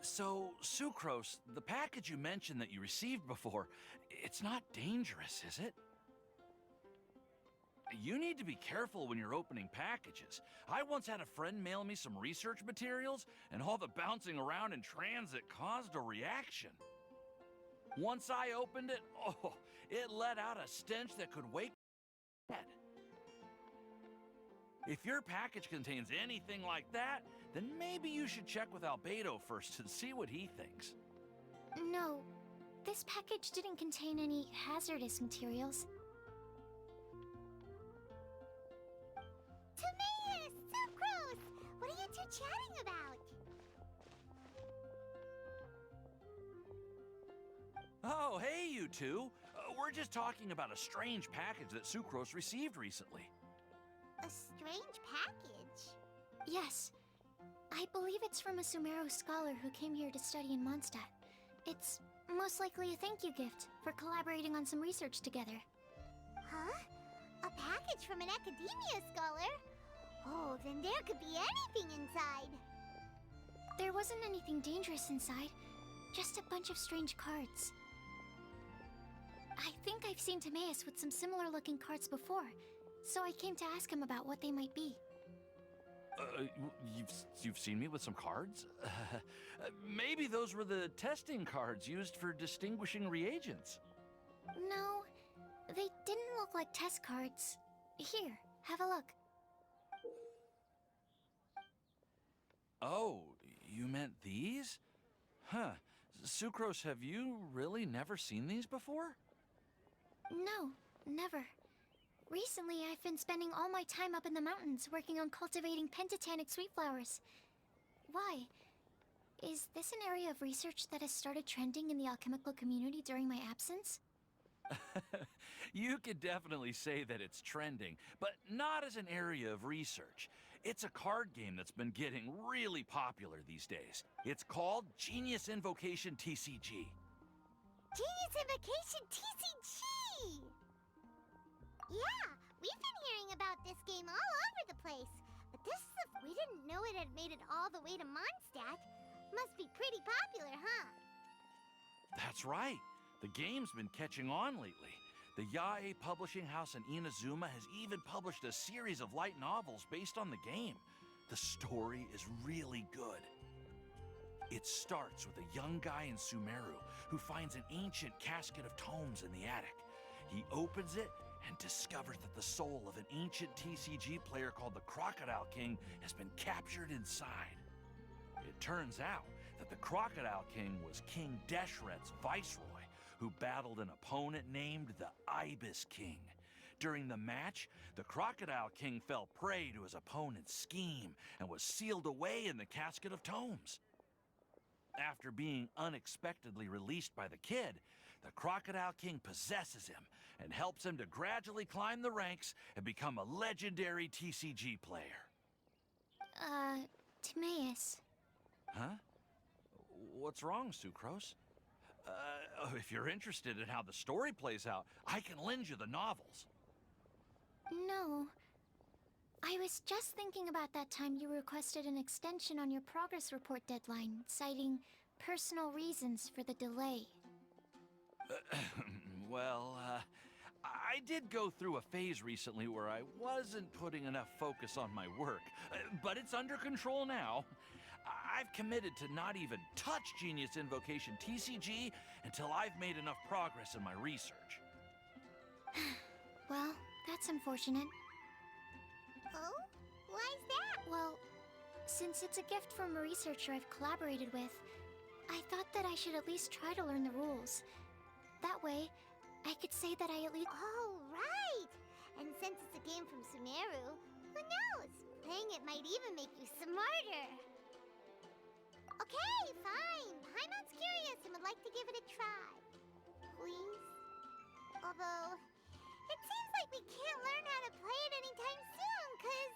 So, Sucrose, the package you mentioned that you received before, it's not dangerous, is it? You need to be careful when you're opening packages. I once had a friend mail me some research materials, and all the bouncing around in transit caused a reaction. Once I opened it, it let out a stench that could wake me dead. If your package contains anything like that, then maybe you should check with Albedo first and see what he thinks. No, this package didn't contain any hazardous materials. Timaeus! Sucrose! What are you two chatting about? Oh, hey, you two. We're just talking about a strange package that Sucrose received recently. A strange package? Yes. I believe it's from a Sumeru scholar who came here to study in Mondstadt. It's most likely a thank you gift for collaborating on some research together. Huh? A package from an academia scholar? Oh, then there could be anything inside. There wasn't anything dangerous inside, just a bunch of strange cards. I think I've seen Timaeus with some similar-looking cards before, so I came to ask him about what they might be. You've seen me with some cards? Maybe those were the testing cards used for distinguishing reagents. No, they didn't look like test cards. Here, have a look. Oh, you meant these? Huh. Sucrose, have you really never seen these before? No, never. Recently, I've been spending all my time up in the mountains working on cultivating pentatonic sweet flowers. Why? Is this an area of research that has started trending in the alchemical community during my absence? You could definitely say that it's trending, but not as an area of research. It's a card game that's been getting really popular these days. It's called Genius Invocation TCG. Genius Invocation TCG! Yeah, we've been hearing about this game all over the place. But this stuff, we didn't know it had made it all the way to Mondstadt. Must be pretty popular, huh? That's right. The game's been catching on lately. The Yae publishing house in Inazuma has even published a series of light novels based on the game. The story is really good. It starts with a young guy in Sumeru who finds an ancient casket of tomes in the attic. He opens it and discovers that the soul of an ancient TCG player called the Crocodile King has been captured inside. It turns out that the Crocodile King was King Deshret's viceroy, who battled an opponent named the Ibis King. During the match, the Crocodile King fell prey to his opponent's scheme and was sealed away in the casket of tomes. After being unexpectedly released by the kid, the Crocodile King possesses him and helps him to gradually climb the ranks and become a legendary TCG player. Timaeus. Huh? What's wrong, Sucrose? If you're interested in how the story plays out, I can lend you the novels. No. I was just thinking about that time you requested an extension on your progress report deadline, citing personal reasons for the delay. I did go through a phase recently where I wasn't putting enough focus on my work, but it's under control now. I've committed to not even touch Genius Invocation TCG until I've made enough progress in my research. Well, that's unfortunate. Oh? Why's that? Well, since it's a gift from a researcher I've collaborated with, I thought that I should at least try to learn the rules. That way, I could say that I at least... Oh, right! And since it's a game from Sumeru, who knows? Playing it might even make you smarter. Okay, fine. Paimon's curious and would like to give it a try. Please? Although, it seems like we can't learn how to play it anytime soon, because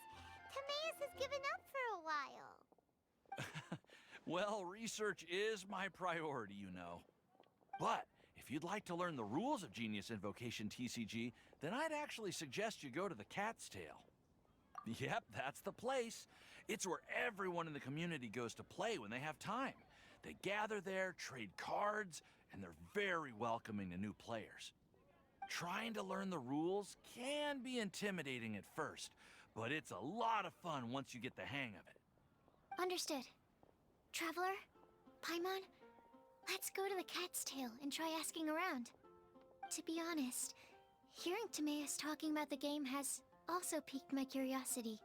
Timaeus has given up for a while. Well, research is my priority, you know. But if you'd like to learn the rules of Genius Invocation TCG, then I'd actually suggest you go to the Cat's Tail. Yep, that's the place. It's where everyone in the community goes to play when they have time. They gather there, trade cards, and they're very welcoming to new players. Trying to learn the rules can be intimidating at first, but it's a lot of fun once you get the hang of it. Understood. Traveler, Paimon, let's go to the Cat's Tail and try asking around. To be honest, hearing Timaeus talking about the game has also piqued my curiosity.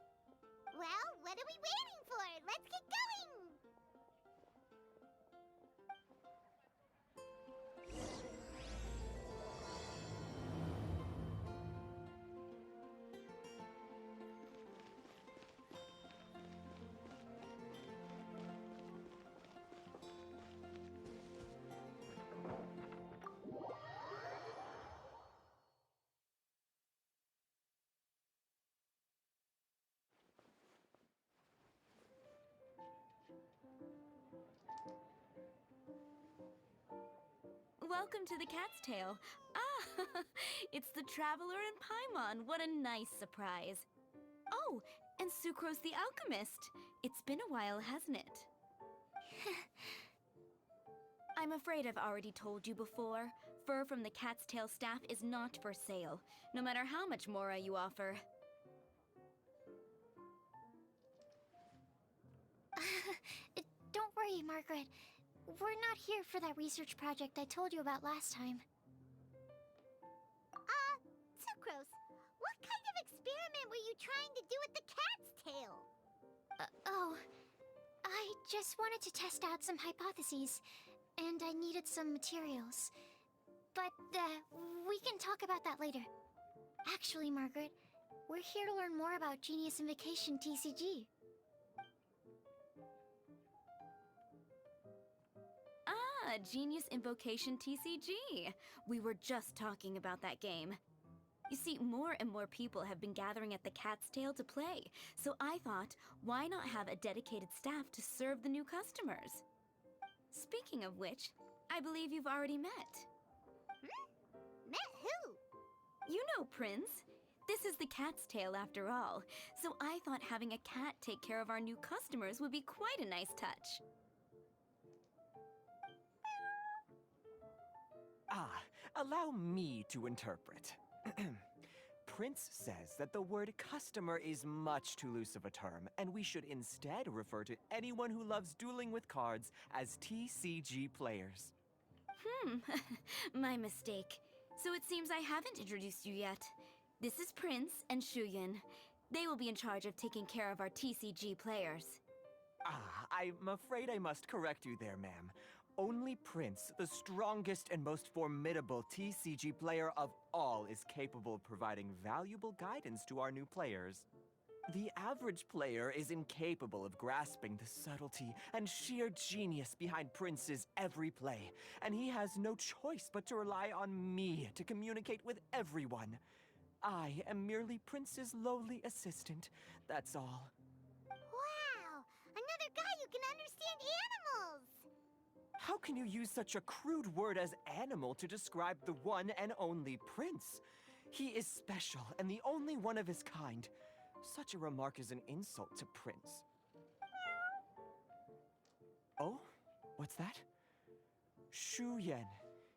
Well, what are we waiting for? Let's get going! Welcome to the Cat's Tail. Ah, it's the Traveler and Paimon. What a nice surprise. Oh, and Sucrose the Alchemist. It's been a while, hasn't it? I'm afraid I've already told you before. Fur from the Cat's Tail staff is not for sale, no matter how much mora you offer. Don't worry, Margaret. We're not here for that research project I told you about last time. Sucrose, what kind of experiment were you trying to do with the cat's tail? I just wanted to test out some hypotheses, and I needed some materials. But, we can talk about that later. Actually, Margaret, we're here to learn more about Genius Invocation TCG. Genius Invocation TCG. We were just talking about that game. You see, more and more people have been gathering at the Cat's Tail to play, so I thought, why not have a dedicated staff to serve the new customers? Speaking of which, I believe you've already met. Met who? You know, Prince. This is the Cat's Tail after all, so I thought having a cat take care of our new customers would be quite a nice touch. Allow me to interpret. Prince says that the word customer is much too loose of a term, and we should instead refer to anyone who loves dueling with cards as TCG players. My mistake. So it seems I haven't introduced you yet. This is Prince and Shuyan. They will be in charge of taking care of our TCG players. I'm afraid I must correct you there, ma'am. Only Prince, the strongest and most formidable TCG player of all, is capable of providing valuable guidance to our new players. The average player is incapable of grasping the subtlety and sheer genius behind Prince's every play, and he has no choice but to rely on me to communicate with everyone. I am merely Prince's lowly assistant, that's all. Wow! Another guy who can understand animals! How can you use such a crude word as animal to describe the one and only Prince? He is special and the only one of his kind. Such a remark is an insult to Prince. Oh? What's that? Shuyan.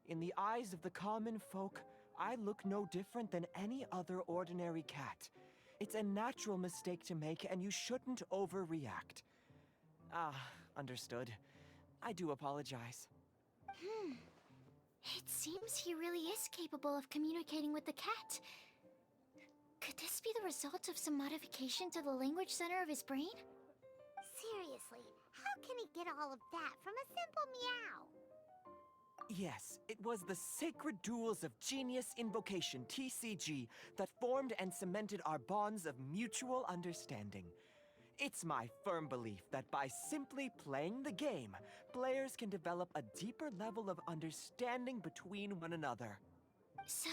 In the eyes of the common folk, I look no different than any other ordinary cat. It's a natural mistake to make, and you shouldn't overreact. Understood. I do apologize. It seems he really is capable of communicating with the cat. Could this be the result of some modification to the language center of his brain? Seriously, how can he get all of that from a simple meow? Yes, it was the sacred duels of Genius Invocation TCG that formed and cemented our bonds of mutual understanding. It's my firm belief that by simply playing the game, players can develop a deeper level of understanding between one another. So,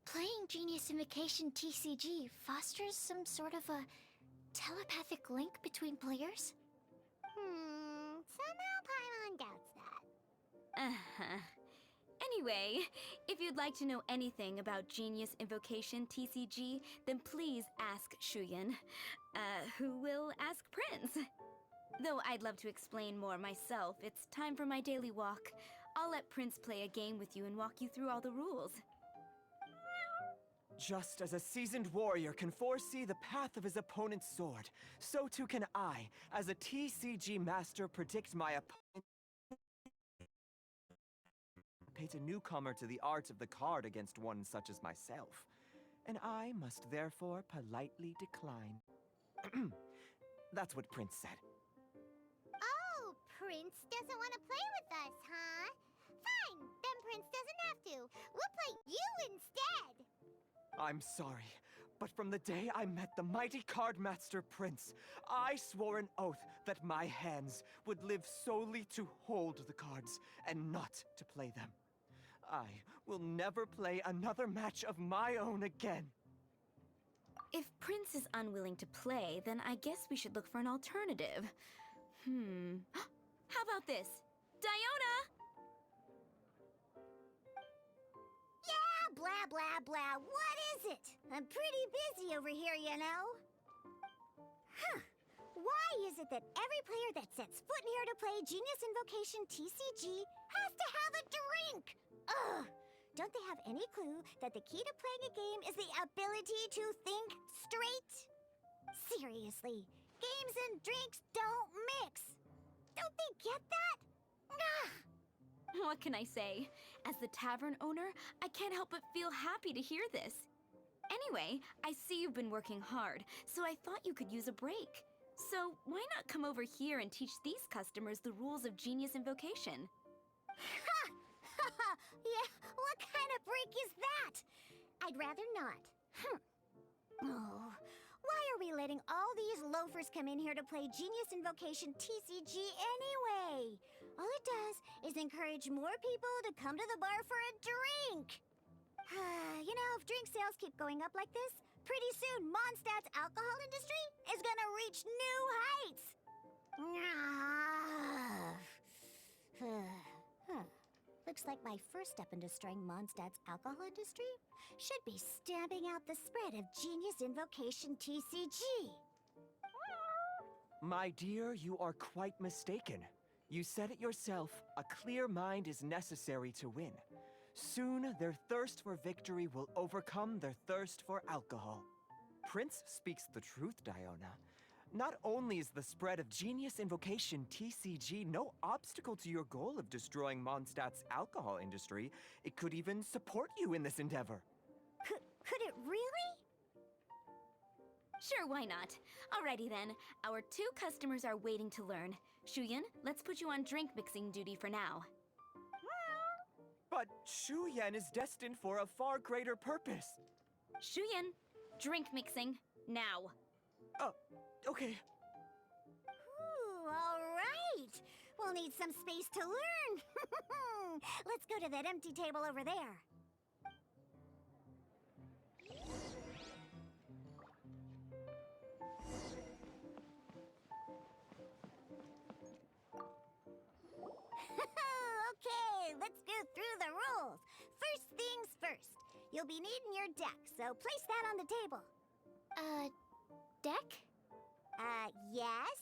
playing Genius Invocation TCG fosters some sort of a telepathic link between players? Somehow Paimon doubts that. Anyway, if you'd like to know anything about Genius Invocation TCG, then please ask Shuyan, who will ask Prince. Though I'd love to explain more myself, it's time for my daily walk. I'll let Prince play a game with you and walk you through all the rules. Just as a seasoned warrior can foresee the path of his opponent's sword, so too can I, as a TCG master, predict my opponent. A newcomer to the art of the card against one such as myself, and I must therefore politely decline. That's what Prince said. Oh, Prince doesn't want to play with us, huh? Fine, then Prince doesn't have to. We'll play you instead. I'm sorry, but from the day I met the mighty card master Prince, I swore an oath that my hands would live solely to hold the cards and not to play them. I will never play another match of my own again. If Prince is unwilling to play, then I guess we should look for an alternative. How about this? Diona! Yeah, blah, blah, blah. What is it? I'm pretty busy over here, you know. Why is it that every player that sets foot in here to play Genius Invocation TCG has to have a drink? Ugh! Don't they have any clue that the key to playing a game is the ability to think straight? Seriously, games and drinks don't mix. Don't they get that? Ugh! What can I say? As the tavern owner, I can't help but feel happy to hear this. Anyway, I see you've been working hard, so I thought you could use a break. So why not come over here and teach these customers the rules of Genius Invocation? Ha! Yeah, what kind of break is that? I'd rather not. Oh, why are we letting all these loafers come in here to play Genius Invocation TCG anyway? All it does is encourage more people to come to the bar for a drink. You know, if drink sales keep going up like this, pretty soon Mondstadt's alcohol industry is gonna reach new heights. Looks like my first step in destroying Mondstadt's alcohol industry should be stamping out the spread of Genius Invocation TCG. My dear, you are quite mistaken. You said it yourself, a clear mind is necessary to win. Soon, their thirst for victory will overcome their thirst for alcohol. Prince speaks the truth, Diona. Not only is the spread of Genius Invocation TCG no obstacle to your goal of destroying Mondstadt's alcohol industry, it could even support you in this endeavor. Could it really? Sure, why not? Alrighty then, our two customers are waiting to learn. Shuyan, let's put you on drink mixing duty for now. But Shu Yan is destined for a far greater purpose. Shuyan, drink mixing, now. Okay. Ooh, all right. We'll need some space to learn. Let's go to that empty table over there. Okay, let's go through the rules. First things first. You'll be needing your deck, so place that on the table. Deck? Yes?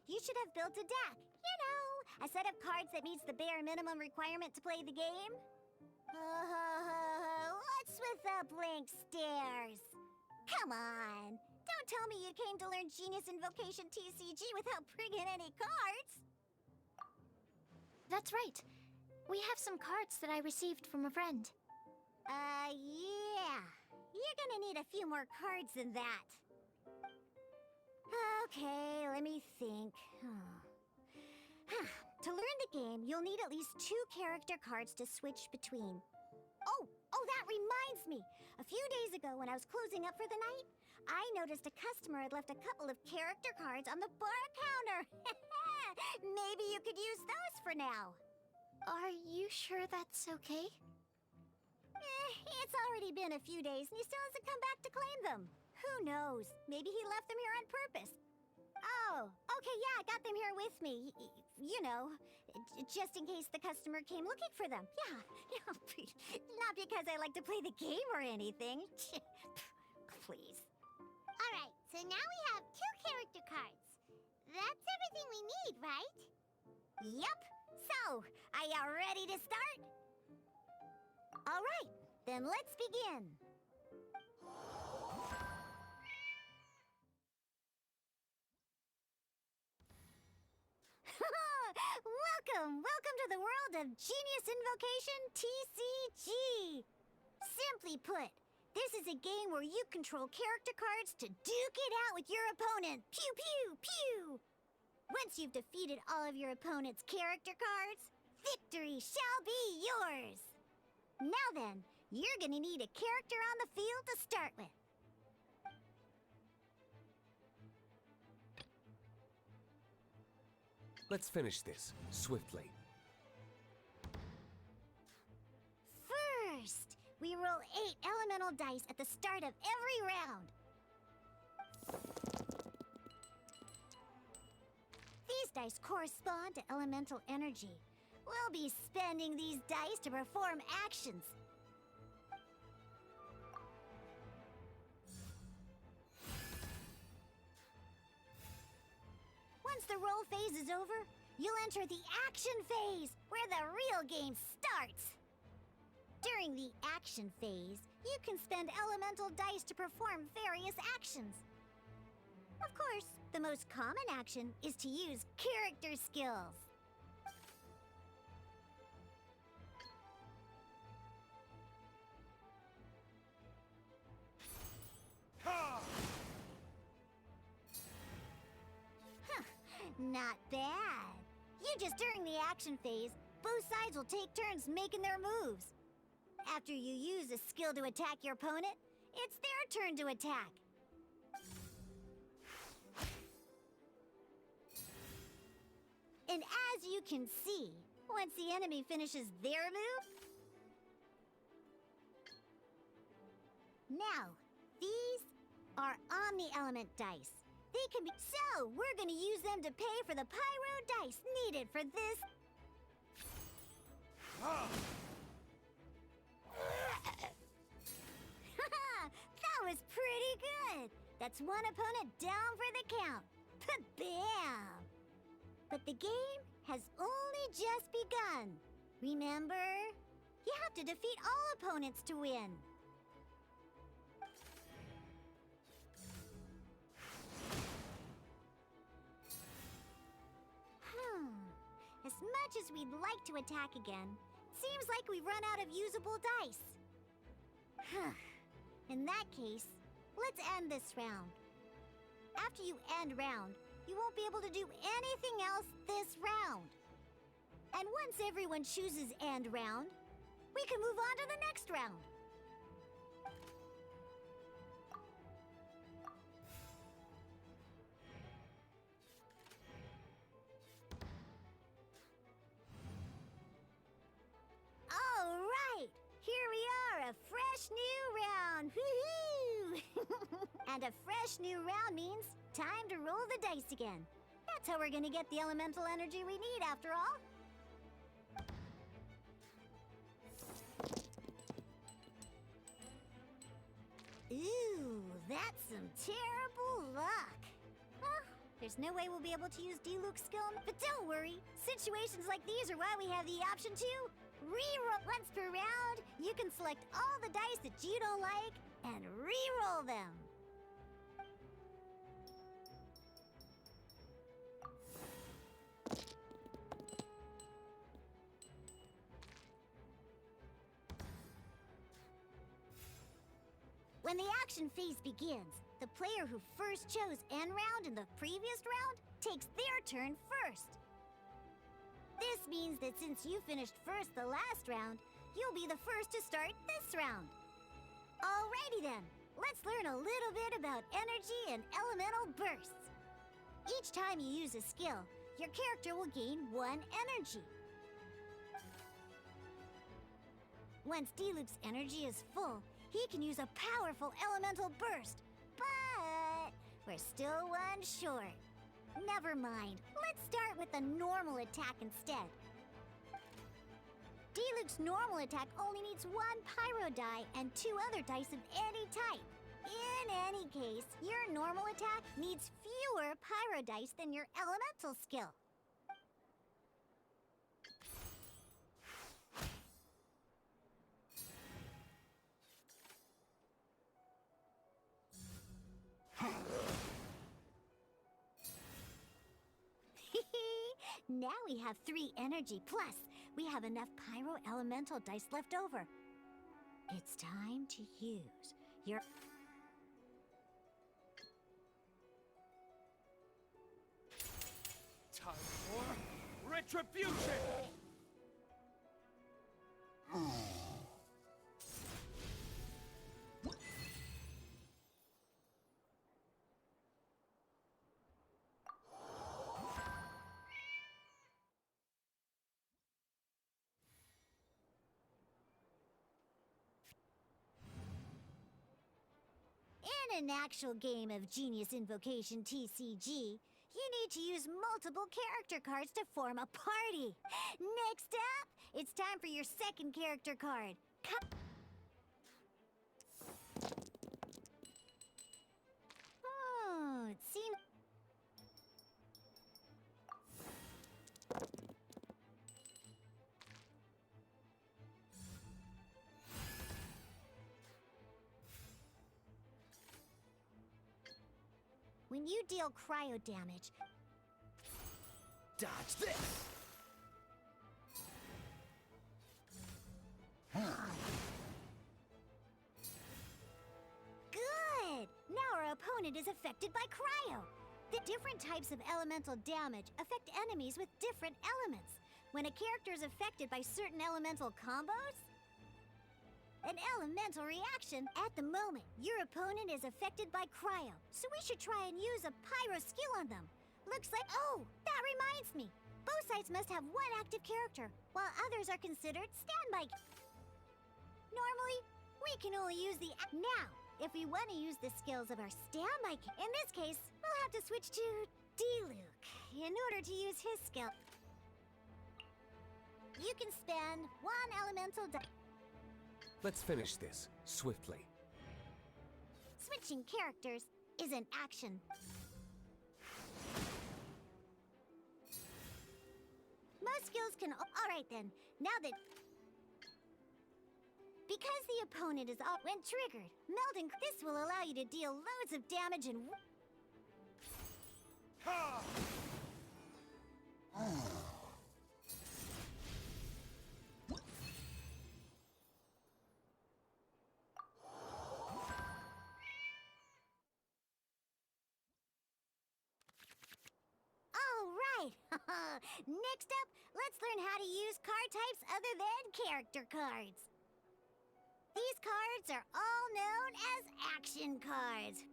You should have built a deck. You know, a set of cards that meets the bare minimum requirement to play the game. What's with the blank stares? Come on. Don't tell me you came to learn Genius Invocation TCG without bringing any cards. That's right. We have some cards that I received from a friend. Yeah. You're gonna need a few more cards than that. Okay, let me think. To learn the game, you'll need at least 2 character cards to switch between. Oh, that reminds me. A few days ago, when I was closing up for the night, I noticed a customer had left a couple of character cards on the bar counter. Maybe you could use those for now. Are you sure that's okay? It's already been a few days and he still hasn't come back to claim them. Who knows? Maybe he left them here on purpose. Oh, okay, yeah, I got them here with me. You know, just in case the customer came looking for them. Yeah, not because I like to play the game or anything. Please. All right, so now we have 2 character cards. That's everything we need, right? Yup. So, are you ready to start? All right, then let's begin. Welcome to the world of Genius Invocation TCG. Simply put, this is a game where you control character cards to duke it out with your opponent. Pew, pew, pew! Once you've defeated all of your opponent's character cards, victory shall be yours! Now then, you're gonna need a character on the field to start with. Let's finish this, swiftly. First, we roll 8 elemental dice at the start of every round. These dice correspond to elemental energy. We'll be spending these dice to perform actions. Once the roll phase is over, you'll enter the action phase, where the real game starts. During the action phase, you can spend elemental dice to perform various actions. Of course, the most common action is to use character skills. Not bad. During the action phase, both sides will take turns making their moves. After you use a skill to attack your opponent, it's their turn to attack. And as you can see, once the enemy finishes their move... Now, these are Omni-Element dice. They can be... So, we're gonna use them to pay for the pyro dice needed for this... That was pretty good! That's one opponent down for the count. Bam! But the game has only just begun. Remember? You have to defeat all opponents to win. As much as we'd like to attack again, seems like we've run out of usable dice. In that case, let's end this round. After you end round, you won't be able to do anything else this round. And once everyone chooses end round, we can move on to the next round. All right, here we are, a fresh new round. Woohoo! And a fresh new round means time to roll the dice again. That's how we're gonna get the elemental energy we need, after all. Ooh, that's some terrible luck. Well, there's no way we'll be able to use D-Luke's skill, but don't worry. Situations like these are why we have the option to re-roll. Once per round, you can select all the dice that you don't like and re-roll them. When the action phase begins, the player who first chose end round in the previous round takes their turn first. This means that since you finished first the last round, you'll be the first to start this round. Alrighty then, let's learn a little bit about energy and elemental bursts. Each time you use a skill, your character will gain 1 energy. Once D-Luke's energy is full, he can use a powerful elemental burst, but we're still 1 short. Never mind, let's start with a normal attack instead. D-Luke's normal attack only needs 1 pyro die and 2 other dice of any type. In any case, your normal attack needs fewer pyro dice than your elemental skill. Now we have 3 energy, plus we have enough pyro elemental dice left over. It's time to use your... Time for retribution! In an actual game of Genius Invocation TCG, you need to use multiple character cards to form a party. Next up, it's time for your second character card. Oh, it seems... When you deal cryo damage, Dodge this! good! Now our opponent is affected by cryo. The different types of elemental damage affect enemies with different elements. When a character is affected by certain elemental combos, an elemental reaction. At the moment, your opponent is affected by cryo, so we should try and use a pyro skill on them. Looks like... Oh, that reminds me. Both sides must have one active character, while others are considered standby. Normally, we can only use the... Now, if we want to use the skills of our standby... In this case, we'll have to switch to D-Luke in order to use his skill. You can spend 1 elemental die... Let's finish this, swiftly. Switching characters is an action. Most skills can... Alright then, now that... Because the opponent is all... When triggered, melding... This will allow you to deal loads of damage and... Next up, let's learn how to use card types other than character cards. These cards are all known as action cards.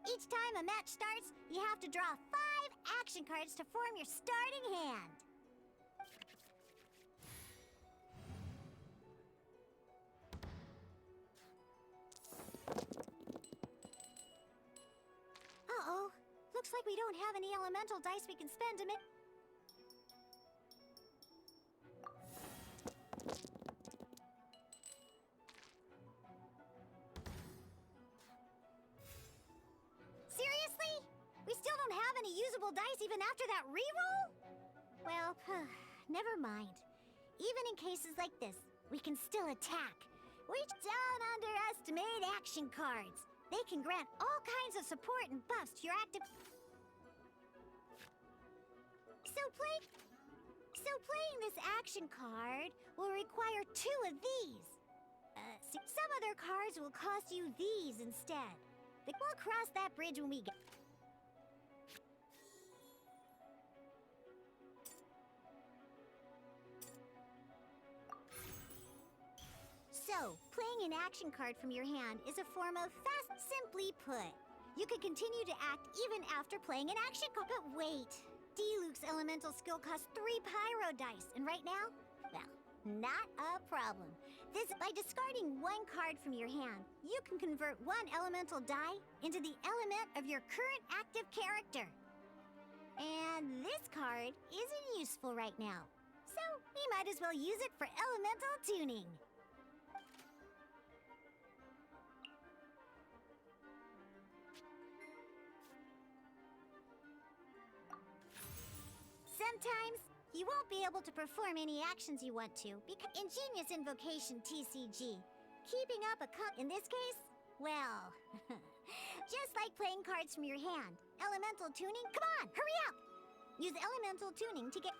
Each time a match starts, you have to draw 5 action cards to form your starting hand. Uh-oh. Looks like we don't have any elemental dice we can spend to make... Seriously? We still don't have any usable dice even after that reroll? Well, never mind. Even in cases like this, we can still attack. We don't underestimate action cards. They can grant all kinds of support and buffs to your active... So playing this action card will require 2 of these. Some other cards will cost you these instead. We'll cross that bridge when we get... So, playing an action card from your hand is a form of fast. Simply put, you can continue to act even after playing an action card. But wait, D-Luke's elemental skill costs 3 pyro dice, and right now, well, not a problem. By discarding 1 card from your hand, you can convert 1 elemental die into the element of your current active character. And this card isn't useful right now, so we might as well use it for elemental tuning. Sometimes, you won't be able to perform any actions you want to because Ingenious Invocation TCG. Keeping up in this case, well, just like playing cards from your hand. Elemental tuning, come on, hurry up! Use elemental tuning to get...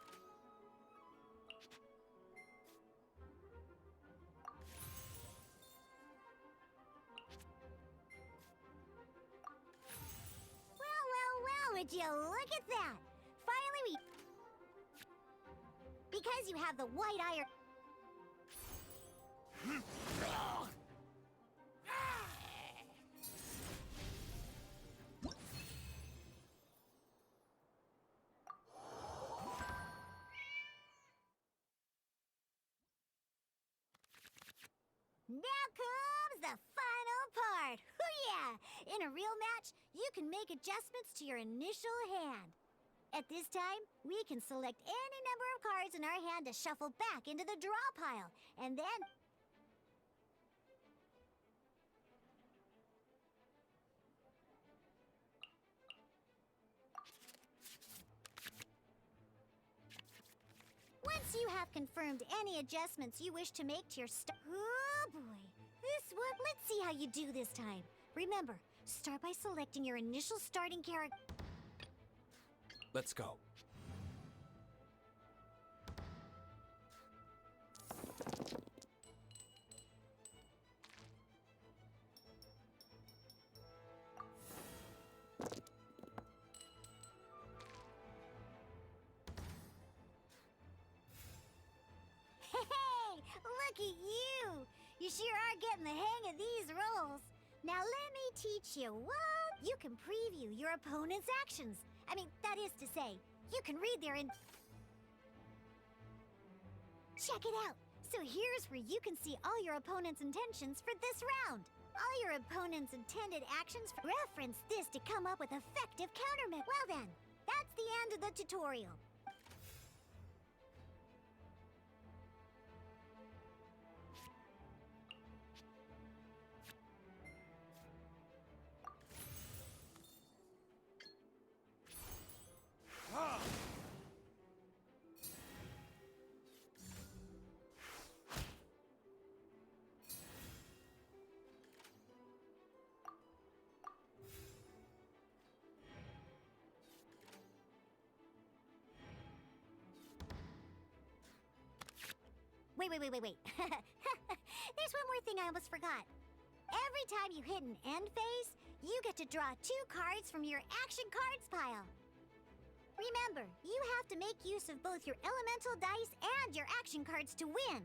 Well, would you look at that? Finally we... Because you have the white iron... Now comes the final part! Hoo-yeah! In a real match, you can make adjustments to your initial hand. At this time, we can select any number of cards in our hand to shuffle back into the draw pile. And then... Once you have confirmed any adjustments you wish to make to your Oh boy, this one, let's see how you do this time. Remember, start by selecting your initial starting character. Let's go. Hey, look at you! You sure are getting the hang of these roles. Now let me teach you what? You can preview your opponent's actions. I mean, that is to say, you can read their Check it out. So here's where you can see all your opponent's intentions for this round. All your opponent's intended actions. Reference this to come up with effective countermeasures. Well then, that's the end of the tutorial. Wait. There's one more thing I almost forgot. Every time you hit an end phase, you get to draw 2 cards from your action cards pile. Remember, you have to make use of both your elemental dice and your action cards to win.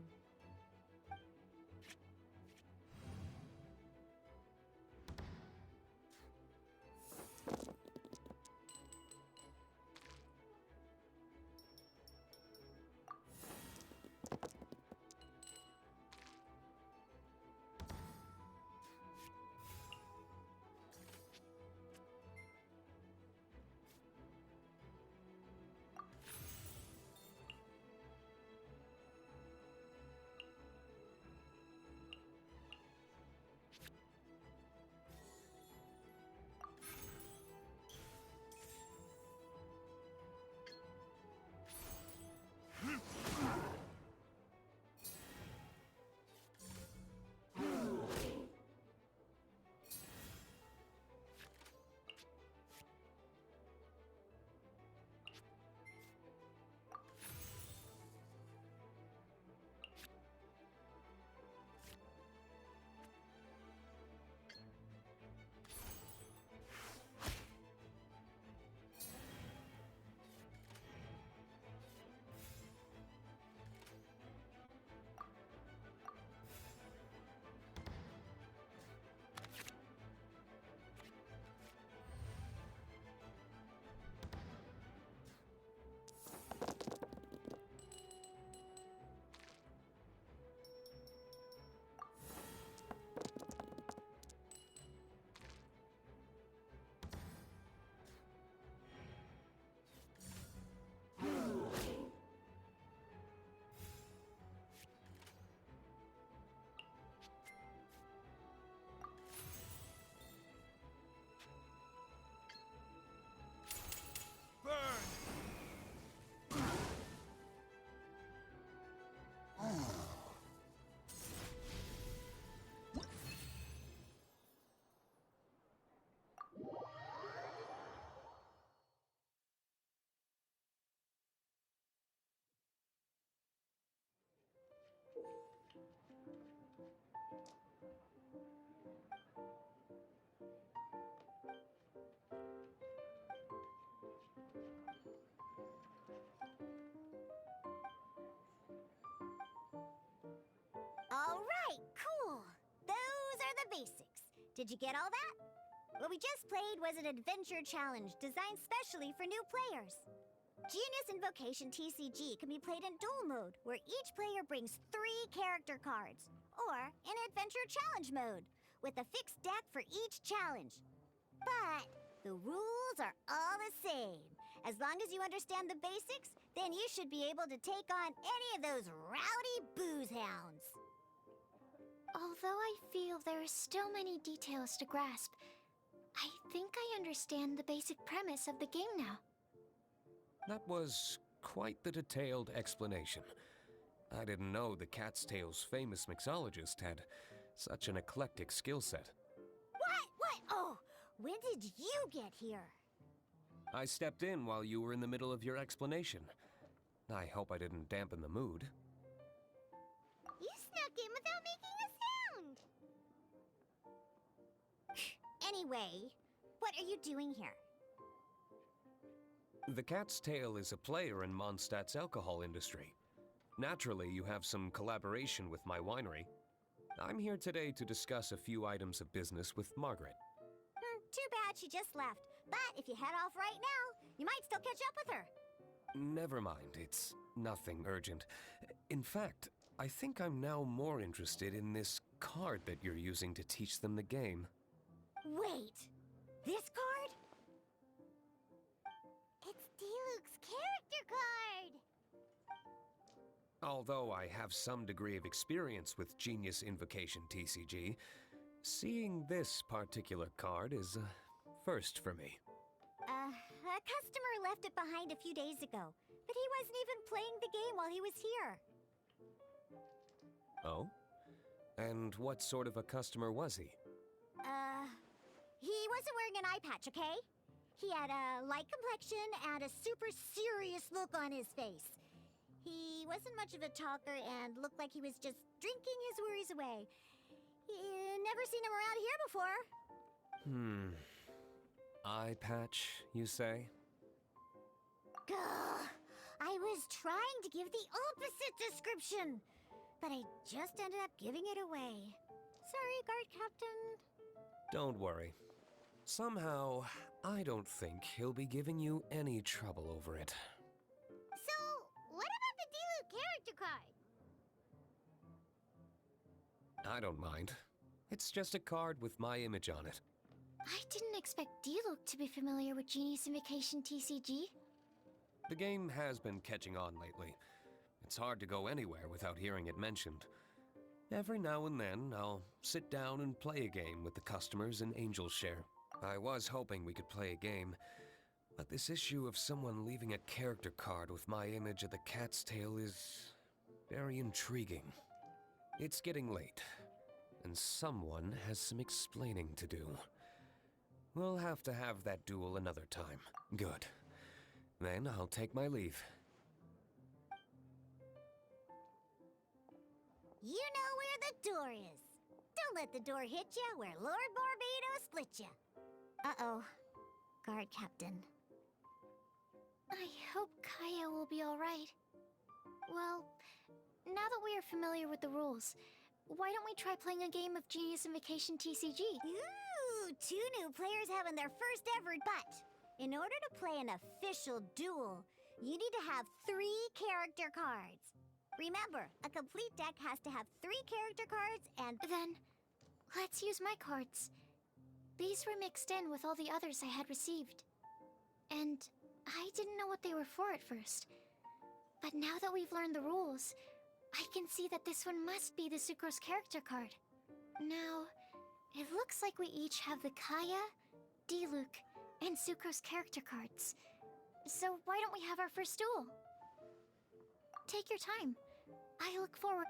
basics. Did you get all that? What we just played was an adventure challenge designed specially for new players. Genius Invocation TCG can be played in duel mode, where each player brings 3 character cards, or in adventure challenge mode, with a fixed deck for each challenge. But the rules are all the same. As long as you understand the basics, then you should be able to take on any of those rowdy booze hounds. Although I feel there are still many details to grasp, I think I understand the basic premise of the game now. That was quite the detailed explanation. I didn't know the Cat's Tail's famous mixologist had such an eclectic skill set. What? Oh, when did you get here? I stepped in while you were in the middle of your explanation. I hope I didn't dampen the mood. You snuck in without making a sound. Anyway, what are you doing here? The Cat's Tail is a player in Mondstadt's alcohol industry. Naturally, you have some collaboration with my winery. I'm here today to discuss a few items of business with Margaret. Too bad she just left. But if you head off right now, you might still catch up with her. Never mind, it's nothing urgent. In fact, I think I'm now more interested in this card that you're using to teach them the game. Wait, this card? It's Diluc's character card. Although I have some degree of experience with Genius Invocation TCG, seeing this particular card is a first for me. A customer left it behind a few days ago, but he wasn't even playing the game while he was here. Oh? And what sort of a customer was he? He wasn't wearing an eye patch, okay? He had a light complexion and a super serious look on his face. He wasn't much of a talker and looked like he was just drinking his worries away. Never seen him around here before. Eye patch, you say? Gah! I was trying to give the opposite description, but I just ended up giving it away. Sorry, guard captain. Don't worry. Somehow, I don't think he'll be giving you any trouble over it. So, what about the Diluc character card? I don't mind. It's just a card with my image on it. I didn't expect Diluc to be familiar with Genius Invocation TCG. The game has been catching on lately. It's hard to go anywhere without hearing it mentioned. Every now and then, I'll sit down and play a game with the customers in Angel's Share. I was hoping we could play a game, but this issue of someone leaving a character card with my image of the Cat's Tail is very intriguing. It's getting late, and someone has some explaining to do. We'll have to have that duel another time. Good. Then I'll take my leave. You know where the door is. Don't let the door hit you where Lord Barbados split you. Uh-oh. Guard captain. I hope Kaya will be alright. Well, now that we are familiar with the rules, why don't we try playing a game of Genius Invocation TCG? Ooh, 2 new players having their first ever. But in order to play an official duel, you need to have 3 character cards. Remember, a complete deck has to have 3 character cards and... Then, let's use my cards. These were mixed in with all the others I had received. And I didn't know what they were for at first. But now that we've learned the rules, I can see that this one must be the Sucrose character card. Now, it looks like we each have the Kaya, Diluc, and Sucrose character cards. So why don't we have our first duel? Take your time. I look forward...